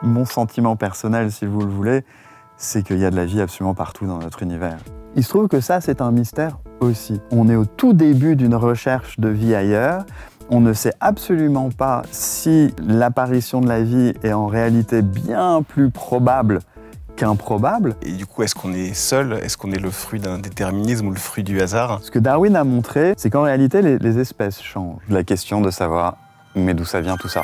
mon sentiment personnel, si vous le voulez, c'est qu'il y a de la vie absolument partout dans notre univers. Il se trouve que ça, c'est un mystère aussi. On est au tout début d'une recherche de vie ailleurs. On ne sait absolument pas si l'apparition de la vie est en réalité bien plus probable qu'improbable. Et du coup, est-ce qu'on est seul? Est-ce qu'on est le fruit d'un déterminisme ou le fruit du hasard? Ce que Darwin a montré, c'est qu'en réalité, les espèces changent. La question de savoir, mais d'où ça vient tout ça?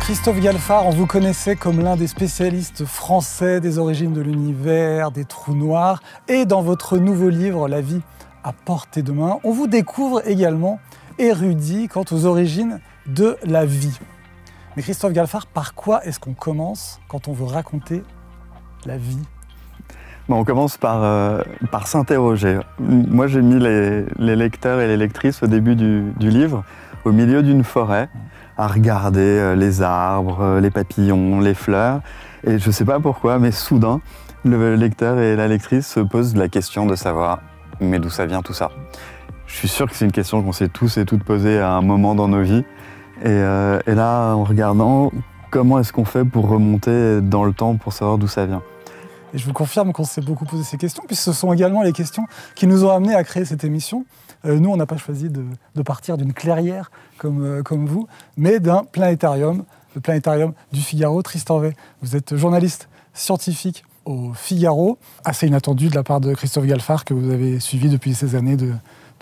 Christophe Galfard, on vous connaissait comme l'un des spécialistes français des origines de l'univers, des trous noirs. Et dans votre nouveau livre, La vie à portée de main, on vous découvre également érudit quant aux origines de la vie. Mais Christophe Galfard, par quoi est-ce qu'on commence quand on veut raconter la vie? Bon, on commence par s'interroger. Moi, j'ai mis les lecteurs et les lectrices au début du livre, au milieu d'une forêt, à regarder les arbres, les papillons, les fleurs. Et je ne sais pas pourquoi, mais soudain, le lecteur et la lectrice se posent la question de savoir « mais d'où ça vient tout ça ?» Je suis sûr que c'est une question qu'on s'est tous et toutes posée à un moment dans nos vies. Et là, en regardant, comment est-ce qu'on fait pour remonter dans le temps pour savoir d'où ça vient? Et je vous confirme qu'on s'est beaucoup posé ces questions, puisque ce sont également les questions qui nous ont amenés à créer cette émission. Nous, on n'a pas choisi de partir d'une clairière comme vous, mais d'un planétarium, le planétarium du Figaro. Tristan Vey, vous êtes journaliste scientifique au Figaro, assez inattendu de la part de Christophe Galfard, que vous avez suivi depuis ces années de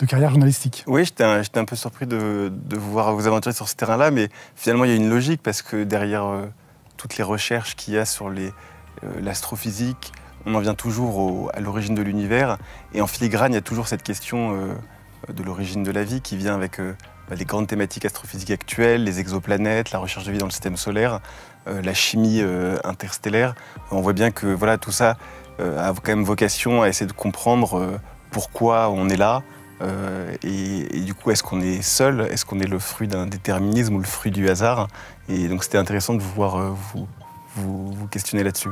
carrière journalistique. Oui, j'étais un peu surpris de vous voir vous aventurer sur ce terrain-là, mais finalement, il y a une logique, parce que derrière toutes les recherches qu'il y a sur l'astrophysique, on en vient toujours à l'origine de l'univers, et en filigrane, il y a toujours cette question de l'origine de la vie qui vient avec les grandes thématiques astrophysiques actuelles, les exoplanètes, la recherche de vie dans le système solaire, la chimie interstellaire. On voit bien que voilà, tout ça a quand même vocation à essayer de comprendre pourquoi on est là, et du coup, est-ce qu'on est seul? Est-ce qu'on est le fruit d'un déterminisme ou le fruit du hasard? Et donc c'était intéressant de vous voir vous questionner là-dessus.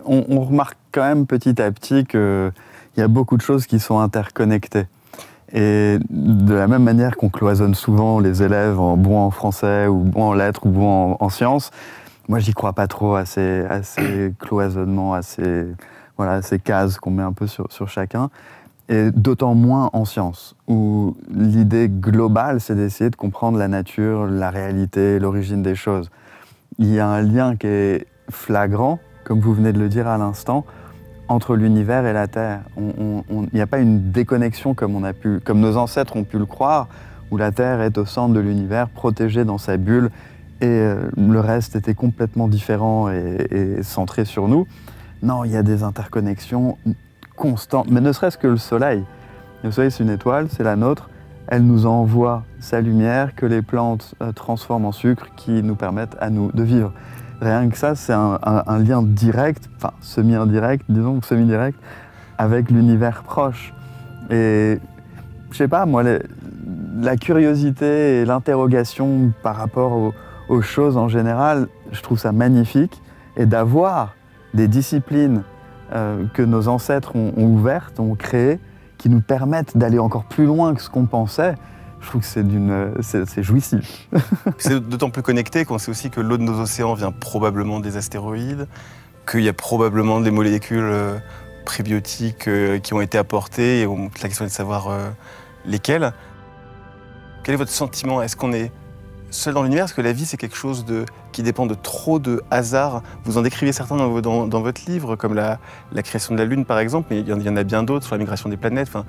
On remarque quand même petit à petit qu'il y a beaucoup de choses qui sont interconnectées. Et de la même manière qu'on cloisonne souvent les élèves en bon en français, ou bon en lettres, ou bon en sciences, moi j'y crois pas trop à ces cloisonnements, à ces cases qu'on met un peu sur chacun. Et d'autant moins en sciences, où l'idée globale, c'est d'essayer de comprendre la nature, la réalité, l'origine des choses. Il y a un lien qui est flagrant, comme vous venez de le dire à l'instant, entre l'univers et la Terre. Il n'y a pas une déconnexion comme nos ancêtres ont pu le croire, où la Terre est au centre de l'univers, protégée dans sa bulle, et le reste était complètement différent et centré sur nous. Non, il y a des interconnexions constantes, mais ne serait-ce que le Soleil. Le Soleil, c'est une étoile, c'est la nôtre. Elle nous envoie sa lumière que les plantes transforment en sucre qui nous permettent à nous de vivre. Rien que ça, c'est un lien direct, enfin semi-indirect, disons, semi-direct, avec l'univers proche. Et je sais pas, moi, la curiosité et l'interrogation par rapport aux choses en général, je trouve ça magnifique. Et d'avoir des disciplines que nos ancêtres ont ouvertes, ont créées, qui nous permettent d'aller encore plus loin que ce qu'on pensait, je trouve que c'est jouissif. C'est d'autant plus connecté qu'on sait aussi que l'eau de nos océans vient probablement des astéroïdes, qu'il y a probablement des molécules prébiotiques qui ont été apportées, et la question est de savoir lesquelles. Quel est votre sentiment? Est-ce qu'on est seul dans l'univers? Est-ce que la vie, c'est quelque chose qui dépend de trop de hasard? Vous en décrivez certains dans votre livre, comme la création de la Lune, par exemple, mais il y en a bien d'autres sur la migration des planètes. Enfin,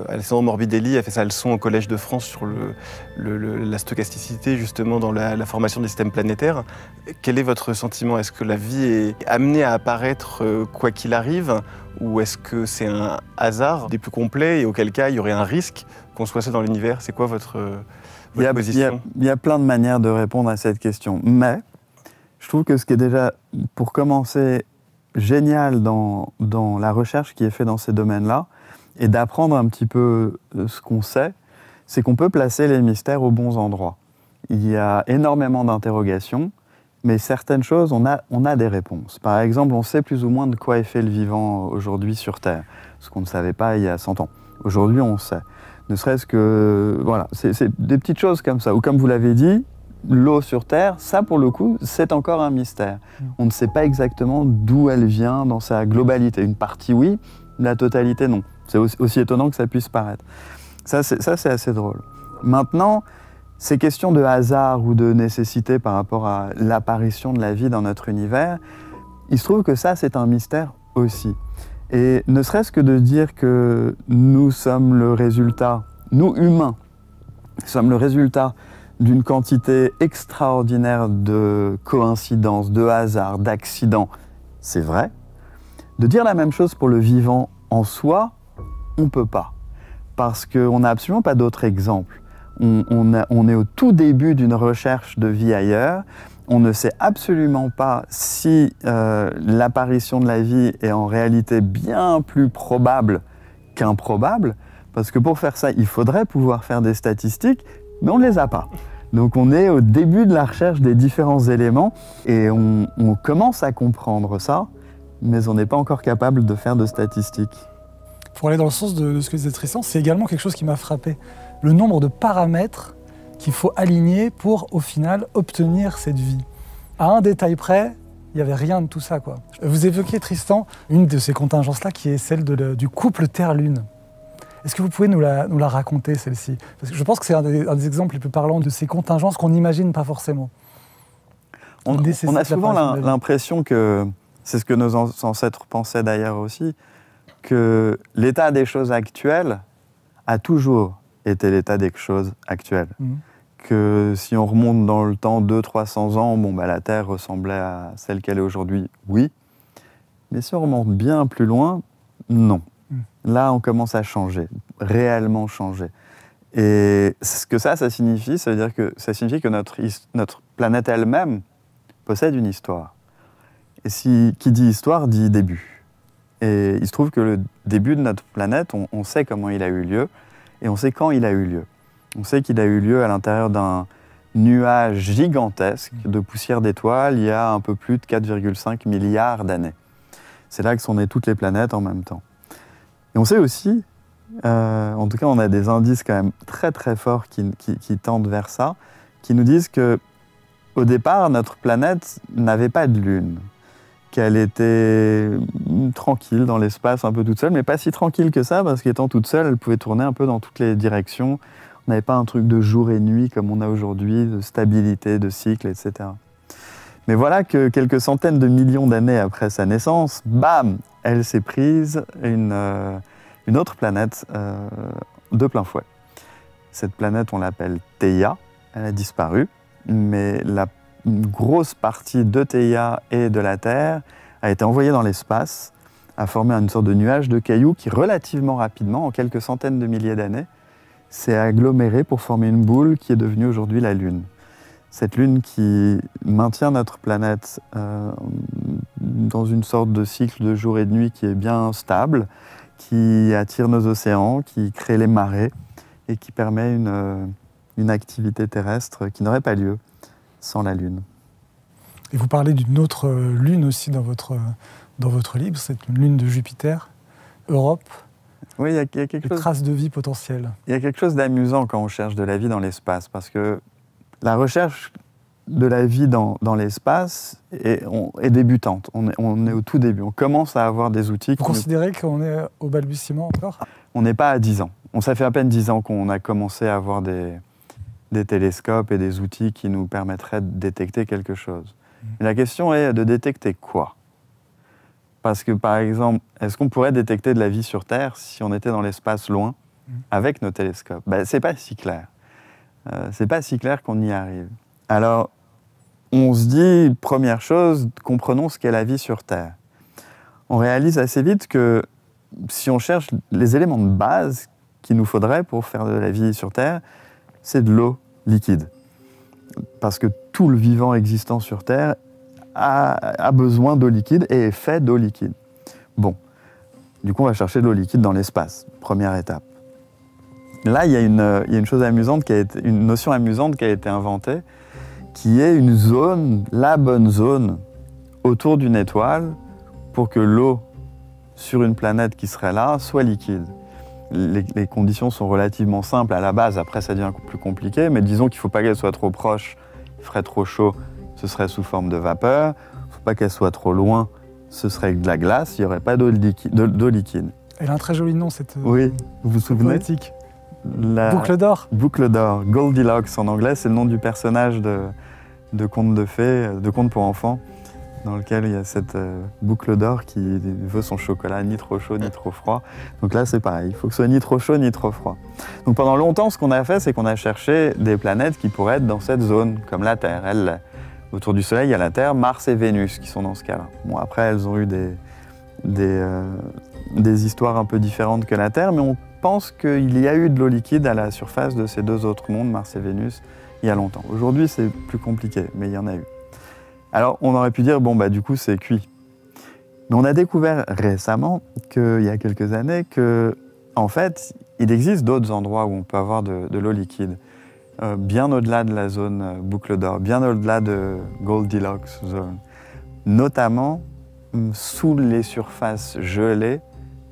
Alessandro Morbidelli a fait sa leçon au Collège de France sur la stochasticité, justement, dans la formation des systèmes planétaires. Quel est votre sentiment? Est-ce que la vie est amenée à apparaître quoi qu'il arrive, ou est-ce que c'est un hasard des plus complets, et auquel cas il y aurait un risque qu'on soit seul dans l'univers? C'est quoi votre position? Il y a plein de manières de répondre à cette question, mais je trouve que ce qui est déjà, pour commencer, génial dans la recherche qui est faite dans ces domaines-là, et d'apprendre un petit peu ce qu'on sait, c'est qu'on peut placer les mystères aux bons endroits. Il y a énormément d'interrogations, Mais certaines choses, on a des réponses. Par exemple, on sait plus ou moins de quoi est fait le vivant aujourd'hui sur Terre, ce qu'on ne savait pas il y a 100 ans. Aujourd'hui, on sait. Ne serait-ce que... Voilà, c'est des petites choses comme ça. Ou comme vous l'avez dit, l'eau sur Terre, ça pour le coup, c'est encore un mystère. On ne sait pas exactement d'où elle vient dans sa globalité. Une partie oui, la totalité non. C'est aussi étonnant que ça puisse paraître. Ça, c'est assez drôle. Maintenant, ces questions de hasard ou de nécessité par rapport à l'apparition de la vie dans notre univers, il se trouve que ça, c'est un mystère aussi. Et ne serait-ce que de dire que nous sommes le résultat, nous humains, sommes le résultat d'une quantité extraordinaire de coïncidences, de hasards, d'accidents, c'est vrai. De dire la même chose pour le vivant en soi, on ne peut pas. Parce qu'on n'a absolument pas d'autres exemples. On est au tout début d'une recherche de vie ailleurs. On ne sait absolument pas si l'apparition de la vie est en réalité bien plus probable qu'improbable. Parce que pour faire ça, il faudrait pouvoir faire des statistiques, mais on ne les a pas. Donc on est au début de la recherche des différents éléments et on commence à comprendre ça, mais on n'est pas encore capable de faire de statistiques. Pour aller dans le sens de ce que disait Tristan, c'est également quelque chose qui m'a frappé. Le nombre de paramètres qu'il faut aligner pour, au final, obtenir cette vie. À un détail près, il n'y avait rien de tout ça, quoi. Vous évoquiez, Tristan, une de ces contingences-là qui est celle du couple Terre-Lune. Est-ce que vous pouvez nous la raconter, celle-ci? Parce que je pense que c'est un des exemples les plus parlants de ces contingences qu'on n'imagine pas forcément. On a souvent l'impression que, c'est ce que nos ancêtres pensaient d'ailleurs aussi, que l'état des choses actuelles a toujours été l'état des choses actuelles. Que si on remonte dans le temps 200-300 ans, la Terre ressemblait à celle qu'elle est aujourd'hui, oui. Mais si on remonte bien plus loin, non. Là, on commence à changer, réellement changer. Et ce que ça signifie, ça veut dire que ça signifie que notre planète elle-même possède une histoire. Et qui dit histoire dit début. Et il se trouve que le début de notre planète, on sait comment il a eu lieu et on sait quand il a eu lieu. On sait qu'il a eu lieu à l'intérieur d'un nuage gigantesque de poussière d'étoiles il y a un peu plus de 4,5 milliards d'années. C'est là que sont nées toutes les planètes en même temps. Et on sait aussi, en tout cas on a des indices quand même très très forts qui tendent vers ça, qui nous disent que au départ notre planète n'avait pas de lune, qu'elle était tranquille dans l'espace un peu toute seule, mais pas si tranquille que ça parce qu'étant toute seule elle pouvait tourner un peu dans toutes les directions. On n'avait pas un truc de jour et nuit comme on a aujourd'hui, de stabilité, de cycle, etc. Mais voilà que quelques centaines de millions d'années après sa naissance, bam, elle s'est prise une autre planète de plein fouet. Cette planète, on l'appelle Theia, elle a disparu, mais une grosse partie de Theia et de la Terre a été envoyée dans l'espace, a formé une sorte de nuage de cailloux qui, relativement rapidement, en quelques centaines de milliers d'années, s'est aggloméré pour former une boule qui est devenue aujourd'hui la Lune. Cette Lune qui maintient notre planète dans une sorte de cycle de jour et de nuit qui est bien stable, qui attire nos océans, qui crée les marées et qui permet une activité terrestre qui n'aurait pas lieu sans la Lune. Et vous parlez d'une autre lune aussi dans votre livre, c'est une lune de Jupiter, Europe. Oui, il y a quelque chose. Traces de vie potentielle. Il y a quelque chose d'amusant quand on cherche de la vie dans l'espace, parce que la recherche de la vie dans l'espace est débutante. On est au tout début. On commence à avoir des outils. Vous considérez qu'on est au balbutiement encore? On n'est pas à 10 ans. Ça fait à peine 10 ans qu'on a commencé à avoir des télescopes et des outils qui nous permettraient de détecter quelque chose. Et la question est de détecter quoi? Parce que, par exemple, est-ce qu'on pourrait détecter de la vie sur Terre si on était dans l'espace loin, avec nos télescopes? C'est pas si clair. C'est pas si clair qu'on y arrive. Alors, on se dit, première chose, comprenons ce qu'est la vie sur Terre. On réalise assez vite que si on cherche les éléments de base qu'il nous faudrait pour faire de la vie sur Terre, c'est de l'eau liquide. Parce que tout le vivant existant sur Terre a besoin d'eau liquide et est fait d'eau liquide. Bon, du coup, on va chercher de l'eau liquide dans l'espace, première étape. Là, il y a une chose amusante une notion amusante qui a été inventée, qu'il y ait une zone, la bonne zone, autour d'une étoile pour que l'eau sur une planète qui serait là soit liquide. Les conditions sont relativement simples à la base, après ça devient plus compliqué, mais disons qu'il ne faut pas qu'elle soit trop proche, il ferait trop chaud, ce serait sous forme de vapeur, il ne faut pas qu'elle soit trop loin, ce serait de la glace, il n'y aurait pas d'eau liquide. Elle a un très joli nom, cette oui, vous vous souvenez poétique. Boucle d'or. Boucle d'or, Goldilocks en anglais, c'est le nom du personnage de conte de fées, de conte pour enfants, dans lequel il y a cette boucle d'or qui veut son chocolat ni trop chaud ni trop froid. Donc là, c'est pareil, il faut que ce soit ni trop chaud ni trop froid. Donc pendant longtemps, ce qu'on a fait, c'est qu'on a cherché des planètes qui pourraient être dans cette zone, comme la Terre. Elle, autour du Soleil, il y a la Terre, Mars et Vénus qui sont dans ce cas-là. Bon, après, elles ont eu des histoires un peu différentes que la Terre, mais on pense qu'il y a eu de l'eau liquide à la surface de ces deux autres mondes, Mars et Vénus, il y a longtemps. Aujourd'hui, c'est plus compliqué, mais il y en a eu. Alors, on aurait pu dire, bon, bah, du coup, c'est cuit. Mais on a découvert récemment, il y a quelques années, qu'en fait, il existe d'autres endroits où on peut avoir de l'eau liquide, bien au-delà de la zone boucle d'or, bien au-delà de Goldilocks zone, notamment sous les surfaces gelées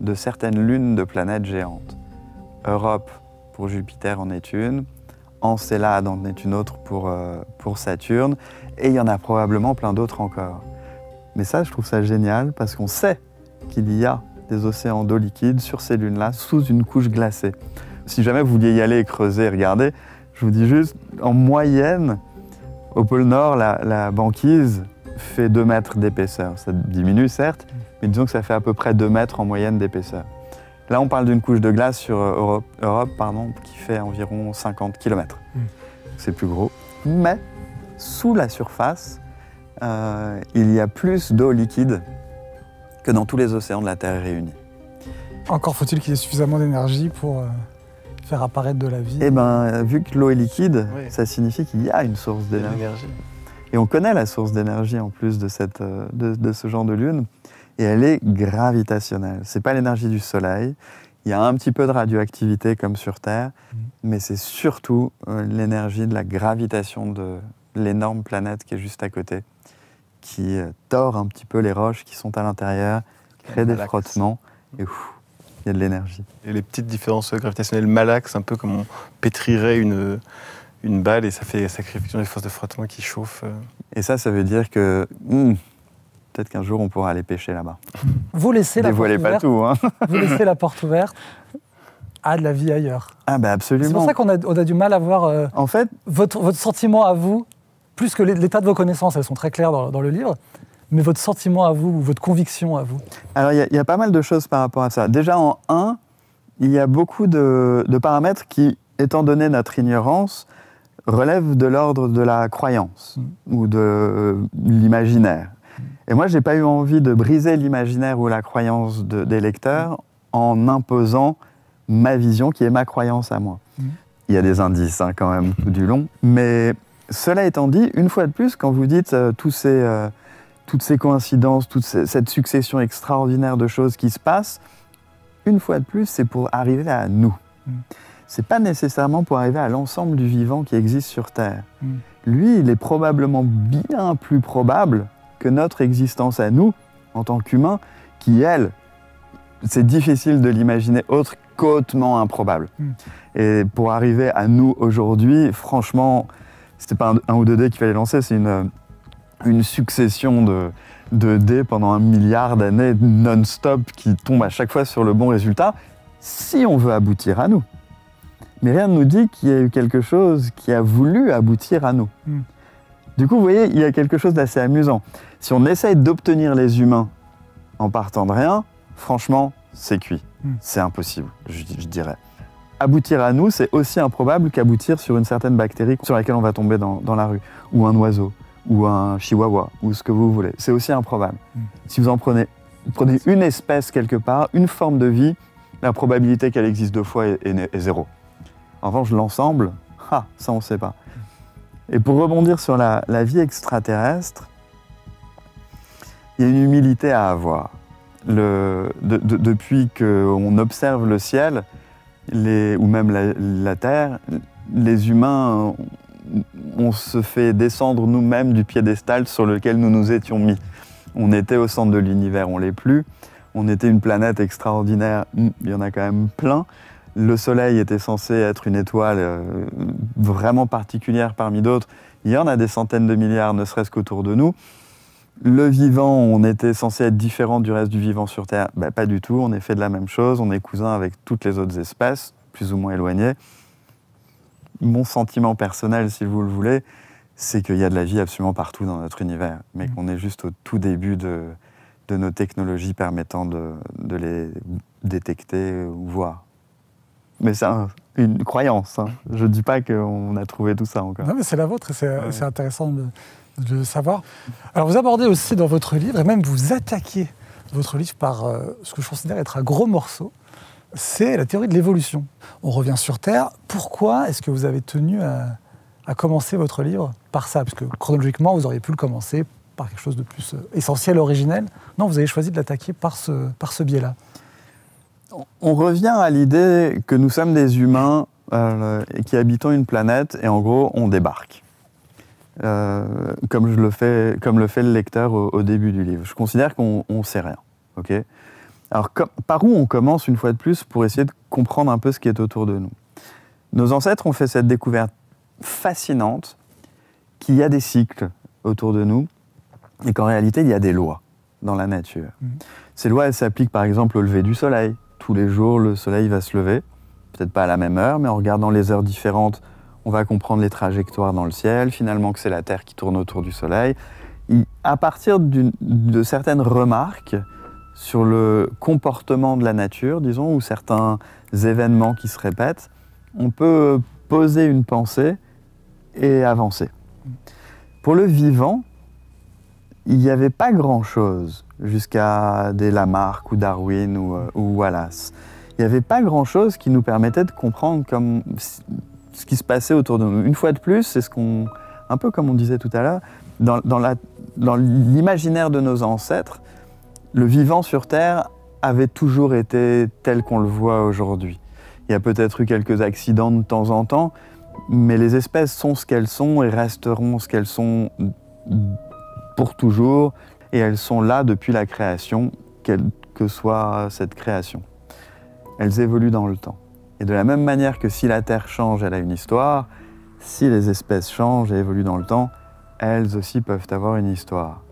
de certaines lunes de planètes géantes. Europe, pour Jupiter, en est une. Encelade en est une autre pour Saturne, et il y en a probablement plein d'autres encore. Mais ça, je trouve ça génial, parce qu'on sait qu'il y a des océans d'eau liquide sur ces lunes-là, sous une couche glacée. Si jamais vous vouliez y aller et creuser et regarder, je vous dis juste, en moyenne, au pôle Nord, la banquise fait 2 mètres d'épaisseur. Ça diminue, certes, mais disons que ça fait à peu près 2 mètres en moyenne d'épaisseur. Là, on parle d'une couche de glace sur Europe qui fait environ 50 km. C'est plus gros. Mais sous la surface, il y a plus d'eau liquide que dans tous les océans de la Terre réunis. Encore faut-il qu'il y ait suffisamment d'énergie pour faire apparaître de la vie. Eh bien, vu que l'eau est liquide, oui, ça signifie qu'il y a une source d'énergie. Et on connaît la source d'énergie en plus de ce genre de lune. Et elle est gravitationnelle. Ce n'est pas l'énergie du Soleil. Il y a un petit peu de radioactivité comme sur Terre, mais c'est surtout l'énergie de la gravitation de l'énorme planète qui est juste à côté, qui tord un petit peu les roches qui sont à l'intérieur, crée des frottements, et il y a de l'énergie. Et les petites différences gravitationnelles malaxent, un peu comme on pétrirait une balle, et ça crée effectivement des forces de frottement qui chauffent. Et ça veut dire que peut-être qu'un jour, on pourra aller pêcher là-bas. Vous laissez la porte ouverte. Dévoilez pas tout, hein. Vous laissez la porte ouverte à de la vie ailleurs. Ah ben absolument. C'est pour ça qu'on a du mal à voir en fait, votre sentiment à vous, plus que l'état de vos connaissances, elles sont très claires dans le livre, mais votre sentiment à vous, ou votre conviction à vous. Alors, il y a pas mal de choses par rapport à ça. Déjà, en 1, il y a beaucoup de paramètres qui, étant donné notre ignorance, relèvent de l'ordre de la croyance ou de l'imaginaire. Et moi, je n'ai pas eu envie de briser l'imaginaire ou la croyance des lecteurs en imposant ma vision, qui est ma croyance à moi. Il y a des indices quand même tout du long. Mais cela étant dit, une fois de plus, quand vous dites toutes ces coïncidences, cette succession extraordinaire de choses qui se passent, une fois de plus, c'est pour arriver à nous. C'est pas nécessairement pour arriver à l'ensemble du vivant qui existe sur Terre. Lui, il est probablement bien plus probable que notre existence à nous, en tant qu'humains, qui, elle, c'est difficile de l'imaginer autre qu'hautement improbable. Et pour arriver à nous aujourd'hui, franchement, c'était pas un ou deux dés qu'il fallait lancer, c'est une succession de dés pendant 1 milliard d'années non-stop qui tombent à chaque fois sur le bon résultat, si on veut aboutir à nous. Mais rien ne nous dit qu'il y a eu quelque chose qui a voulu aboutir à nous. Du coup, vous voyez, il y a quelque chose d'assez amusant. Si on essaye d'obtenir les humains en partant de rien, franchement, c'est cuit. C'est impossible, je dirais. Aboutir à nous, c'est aussi improbable qu'aboutir sur une certaine bactérie sur laquelle on va tomber dans la rue, ou un oiseau, ou un chihuahua, ou ce que vous voulez. C'est aussi improbable. Si vous prenez une espèce quelque part, une forme de vie, la probabilité qu'elle existe 2 fois est 0. En revanche, l'ensemble, ça on ne sait pas. Et pour rebondir sur la vie extraterrestre, il y a une humilité à avoir. Depuis qu'on observe le ciel, ou même la Terre, les humains on se fait descendre nous-mêmes du piédestal sur lequel nous nous étions mis. On était au centre de l'univers, on l'est plus. On était une planète extraordinaire, il y en a quand même plein. Le Soleil était censé être une étoile vraiment particulière parmi d'autres. Il y en a des centaines de milliards, ne serait-ce qu'autour de nous. Le vivant, on était censé être différent du reste du vivant sur Terre. Ben, pas du tout, on est fait de la même chose, on est cousin avec toutes les autres espèces, plus ou moins éloignées. Mon sentiment personnel, si vous le voulez, c'est qu'il y a de la vie absolument partout dans notre univers, mais qu'on est juste au tout début de nos technologies permettant de les détecter ou voir. Mais c'est une croyance, hein. Je ne dis pas qu'on a trouvé tout ça encore. Non, mais c'est la vôtre et c'est intéressant de le savoir. Alors vous abordez aussi dans votre livre, et même vous attaquez votre livre par ce que je considère être un gros morceau, c'est la théorie de l'évolution. On revient sur Terre. Pourquoi est-ce que vous avez tenu à commencer votre livre par ça? Parce que chronologiquement, vous auriez pu le commencer par quelque chose de plus essentiel, originel. Non, vous avez choisi de l'attaquer par ce biais-là. On revient à l'idée que nous sommes des humains qui habitons une planète et en gros, on débarque. Comme le fait le lecteur au début du livre. Je considère qu'on ne sait rien. Okay. Alors, par où on commence une fois de plus pour essayer de comprendre un peu ce qui est autour de nous? Nos ancêtres ont fait cette découverte fascinante qu'il y a des cycles autour de nous et qu'en réalité, il y a des lois dans la nature. Ces lois, elles s'appliquent par exemple au lever du soleil. Tous les jours, le soleil va se lever, peut-être pas à la même heure, mais en regardant les heures différentes, on va comprendre les trajectoires dans le ciel, finalement que c'est la Terre qui tourne autour du soleil. À partir de certaines remarques sur le comportement de la nature, disons, ou certains événements qui se répètent, on peut poser une pensée et avancer. Pour le vivant, il n'y avait pas grand-chose jusqu'à des Lamarck ou Darwin ou Wallace. Il n'y avait pas grand-chose qui nous permettait de comprendre ce qui se passait autour de nous. Une fois de plus, c'est un peu comme on disait tout à l'heure, dans l'imaginaire de nos ancêtres, le vivant sur Terre avait toujours été tel qu'on le voit aujourd'hui. Il y a peut-être eu quelques accidents de temps en temps, mais les espèces sont ce qu'elles sont et resteront ce qu'elles sont pour toujours, et elles sont là depuis la création, quelle que soit cette création. Elles évoluent dans le temps. Et de la même manière que si la Terre change, elle a une histoire, si les espèces changent et évoluent dans le temps, elles aussi peuvent avoir une histoire.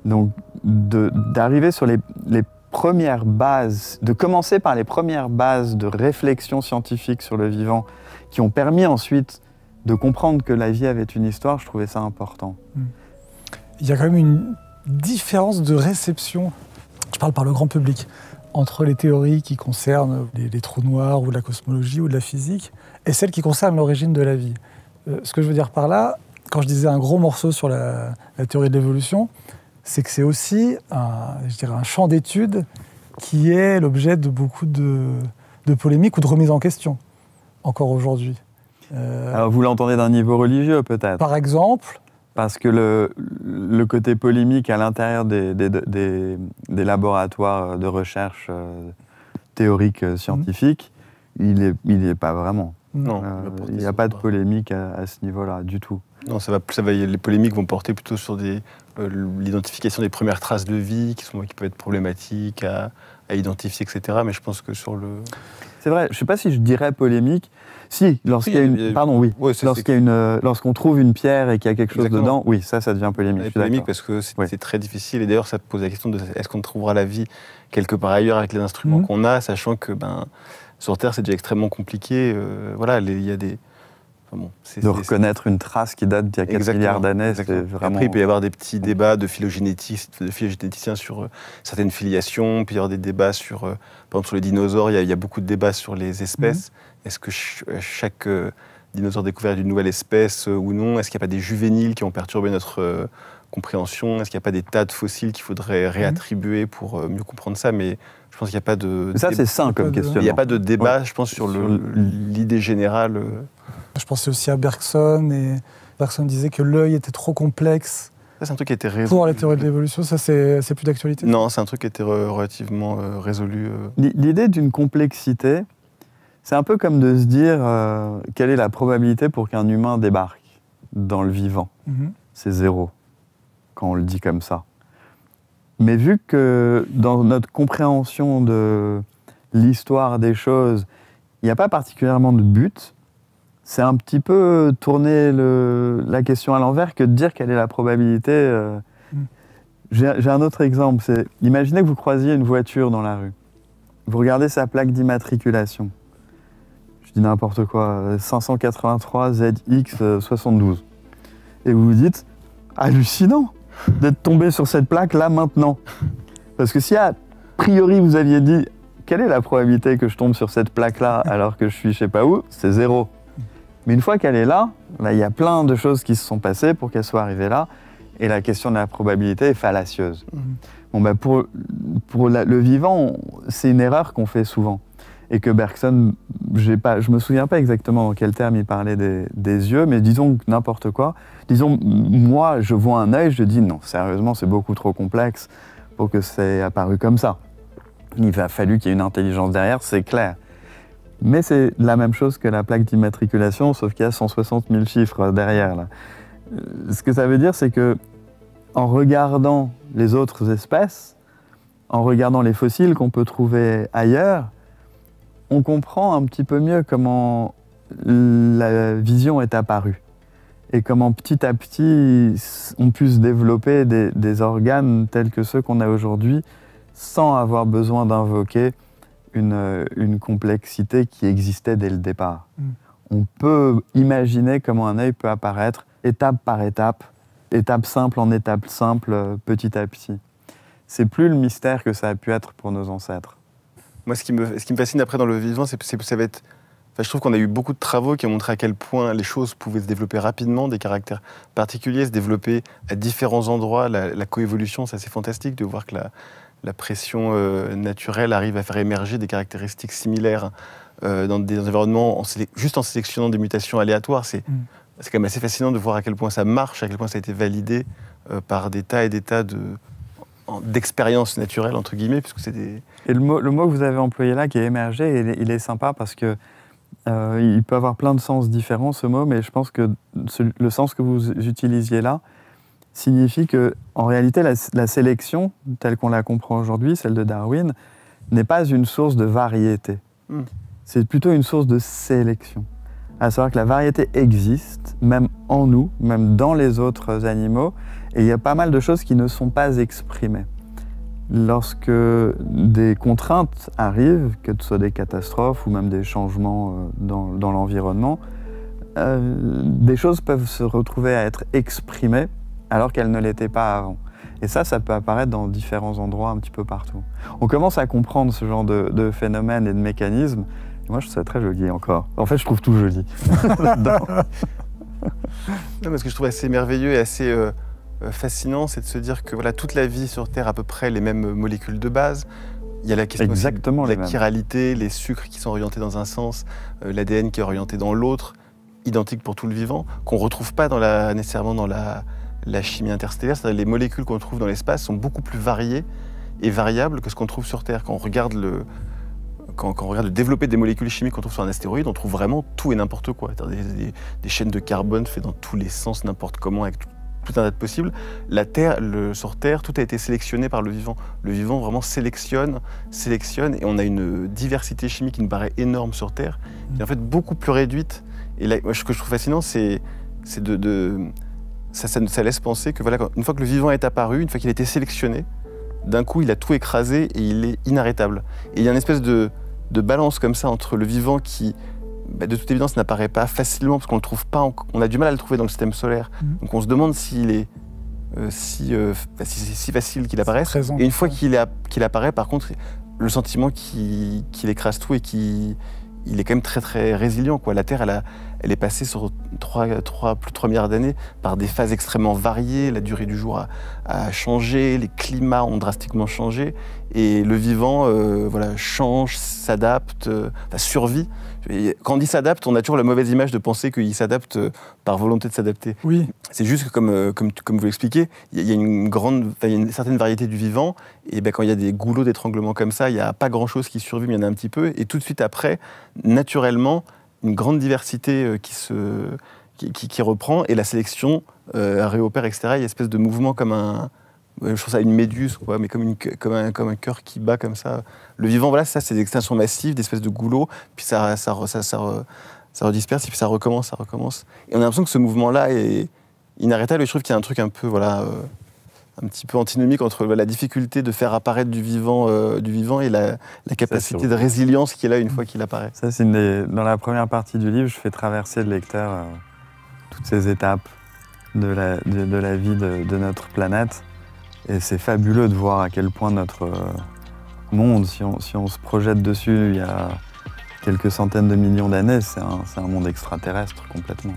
Donc d'arriver sur les premières bases, de commencer par les premières bases de réflexion scientifique sur le vivant, qui ont permis ensuite de comprendre que la vie avait une histoire, je trouvais ça important. Il y a quand même une différence de réception, je parle par le grand public, entre les théories qui concernent les trous noirs ou la cosmologie ou de la physique et celles qui concernent l'origine de la vie. Ce que je veux dire par là, quand je disais un gros morceau sur la théorie de l'évolution, c'est que c'est aussi un champ d'étude qui est l'objet de beaucoup de polémiques ou de remises en question, encore aujourd'hui. Alors vous l'entendez d'un niveau religieux peut-être? Par exemple? Parce que le côté polémique à l'intérieur des laboratoires de recherche théorique scientifique, il n'est pas vraiment. Non, il n'y a pas de polémique à ce niveau-là du tout. Non, les polémiques vont porter plutôt sur l'identification des premières traces de vie qui peuvent être problématiques à identifier, etc. Mais je pense que sur le... C'est vrai, je ne sais pas si je dirais polémique. Si, lorsqu'il y a une... Pardon, oui. Ouais, lorsqu'on trouve une pierre et qu'il y a quelque chose dedans, oui, ça devient polémique. C'est polémique parce que c'est très difficile. Et d'ailleurs, ça pose la question de est-ce qu'on trouvera la vie quelque part ailleurs avec les instruments qu'on a, sachant que sur Terre, c'est déjà extrêmement compliqué. Il y a des... reconnaître une trace qui date d'il y a 4 milliards d'années, c'est vraiment... Après, il peut y avoir des petits débats de phylogénéticiens sur certaines filiations, il peut y avoir des débats sur, par exemple, sur les dinosaures, il y a beaucoup de débats sur les espèces. Est-ce que chaque dinosaure découvert d'une nouvelle espèce ou non? Est-ce qu'il n'y a pas des juvéniles qui ont perturbé notre compréhension? Est-ce qu'il n'y a pas des tas de fossiles qu'il faudrait réattribuer pour mieux comprendre ça? Mais je pense qu'il n'y a pas de... Ça, c'est sain comme questionnement. Il n'y a pas de débat, je pense, sur l'idée générale. Je pensais aussi à Bergson, et Bergson disait que l'œil était trop complexe. Ça, c'est un truc qui a été résolu. Pour la théorie de l'évolution, ça, c'est plus d'actualité? Non, c'est un truc qui a été relativement résolu. L'idée d'une complexité, c'est un peu comme de se dire quelle est la probabilité pour qu'un humain débarque. dans le vivant. Mhm. C'est zéro, quand on le dit comme ça. Mais vu que dans notre compréhension de l'histoire des choses, il n'y a pas particulièrement de but, c'est un petit peu tourner la question à l'envers que de dire quelle est la probabilité. J'ai un autre exemple, c'est imaginez que vous croisiez une voiture dans la rue. Vous regardez sa plaque d'immatriculation. Je dis n'importe quoi, 583 ZX72. Et vous vous dites, hallucinant d'être tombé sur cette plaque là maintenant. Parce que si a priori vous aviez dit, quelle est la probabilité que je tombe sur cette plaque là alors que je suis je sais pas où, c'est zéro. Mais une fois qu'elle est là, il y a plein de choses qui se sont passées pour qu'elle soit arrivée là. Et la question de la probabilité est fallacieuse. Bon, pour le vivant, c'est une erreur qu'on fait souvent. Et que Bergson, je me souviens pas exactement dans quel terme il parlait des yeux, mais disons n'importe quoi. Disons, moi, je vois un œil, je dis non, sérieusement, c'est beaucoup trop complexe pour que c'est apparu comme ça. Il a fallu qu'il y ait une intelligence derrière, c'est clair. Mais c'est la même chose que la plaque d'immatriculation, sauf qu'il y a 160 000 chiffres derrière. Là. Ce que ça veut dire, c'est que en regardant les autres espèces, en regardant les fossiles qu'on peut trouver ailleurs, on comprend un petit peu mieux comment la vision est apparue et comment petit à petit on pu se développer des organes tels que ceux qu'on a aujourd'hui sans avoir besoin d'invoquer une complexité qui existait dès le départ. On peut imaginer comment un œil peut apparaître étape par étape, étape simple en étape simple, petit à petit. C'est plus le mystère que ça a pu être pour nos ancêtres. Moi, ce qui me fascine après dans le vivant, ça va être... Enfin, je trouve qu'on a eu beaucoup de travaux qui ont montré à quel point les choses pouvaient se développer rapidement, des caractères particuliers, se développer à différents endroits. La coévolution, c'est assez fantastique de voir que la pression naturelle arrive à faire émerger des caractéristiques similaires dans des environnements, juste en sélectionnant des mutations aléatoires. C'est quand même assez fascinant de voir à quel point ça marche, à quel point ça a été validé par des tas et des tas d'expériences naturelles, entre guillemets, puisque c'est des... Et le mot que vous avez employé là, qui est émergé, il est sympa parce que il peut avoir plein de sens différents, ce mot, mais je pense que le sens que vous utilisiez là signifie que, en réalité, la sélection, telle qu'on la comprend aujourd'hui, celle de Darwin, n'est pas une source de variété. C'est plutôt une source de sélection. À savoir que la variété existe, même en nous, même dans les autres animaux, et il y a pas mal de choses qui ne sont pas exprimées. Lorsque des contraintes arrivent, que ce soit des catastrophes ou même des changements dans l'environnement, des choses peuvent se retrouver à être exprimées alors qu'elles ne l'étaient pas avant. Et ça peut apparaître dans différents endroits un petit peu partout. On commence à comprendre ce genre de phénomènes et de mécanismes. Et moi, je trouve ça très joli encore. En fait, je trouve tout joli. Non, mais ce que je trouve assez merveilleux et assez fascinant, c'est de se dire que voilà, toute la vie sur Terre a à peu près les mêmes molécules de base. Il y a la question exactement de la chiralité, les sucres qui sont orientés dans un sens, l'ADN qui est orienté dans l'autre, identique pour tout le vivant, qu'on ne retrouve pas nécessairement dans la chimie interstellaire. C'est-à-dire les molécules qu'on trouve dans l'espace sont beaucoup plus variées et variables que ce qu'on trouve sur Terre. Quand on regarde le développé des molécules chimiques qu'on trouve sur un astéroïde, on trouve vraiment tout et n'importe quoi. Des chaînes de carbone faites dans tous les sens, n'importe comment, avec tout un tas de possibles. Sur Terre, tout a été sélectionné par le vivant. Le vivant vraiment sélectionne, et on a une diversité chimique qui nous paraît énorme sur Terre, qui est en fait beaucoup plus réduite. Et là, ce que je trouve fascinant, ça laisse penser que voilà, une fois que le vivant est apparu, une fois qu'il a été sélectionné, d'un coup, il a tout écrasé et il est inarrêtable. Et il y a une espèce de balance comme ça entre le vivant qui, de toute évidence, n'apparaît pas facilement parce qu'on le trouve pas, on a du mal à le trouver dans le système solaire. Donc on se demande s'il est si facile qu'il apparaisse. Et une fois qu'il apparaît, par contre, le sentiment qu'il écrase tout et qu'il est quand même très très résilient, quoi. La Terre, elle est passée sur plus de 3 milliards d'années par des phases extrêmement variées. La durée du jour a changé, les climats ont drastiquement changé, et le vivant change, s'adapte, survit. Et quand on dit s'adapte, on a toujours la mauvaise image de penser qu'il s'adapte par volonté de s'adapter. Oui. C'est juste que, comme vous l'expliquez, il y a une certaine variété du vivant, et quand il y a des goulots d'étranglement comme ça, il n'y a pas grand-chose qui survit, mais il y en a un petit peu, et tout de suite après, naturellement, une grande diversité qui qui reprend, et la sélection réopère, etc. Il y a une espèce de mouvement comme je trouve ça une méduse, quoi, mais comme un cœur qui bat comme ça. Le vivant, voilà, ça, c'est des extinctions massives, des espèces de goulots, puis ça redisperse, et puis ça recommence. Et on a l'impression que ce mouvement-là est inarrêtable, et je trouve qu'il y a un truc un peu, un petit peu antinomique entre la difficulté de faire apparaître du vivant et la capacité de résilience qui est là une fois qu'il apparaît. Ça, dans la première partie du livre, je fais traverser le lecteur toutes ces étapes de la vie de notre planète. Et c'est fabuleux de voir à quel point notre monde, si on se projette dessus il y a quelques centaines de millions d'années, c'est un monde extraterrestre complètement.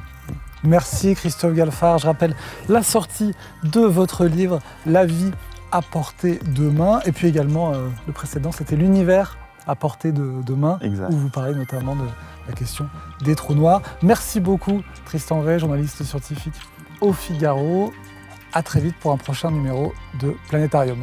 Merci Christophe Galfard. Je rappelle la sortie de votre livre « La vie à portée de main ». Et puis également, le précédent, c'était « L'univers à portée de main », où vous parlez notamment de la question des trous noirs. Merci beaucoup Tristan Ray, journaliste scientifique au Figaro. À très vite pour un prochain numéro de Planétarium.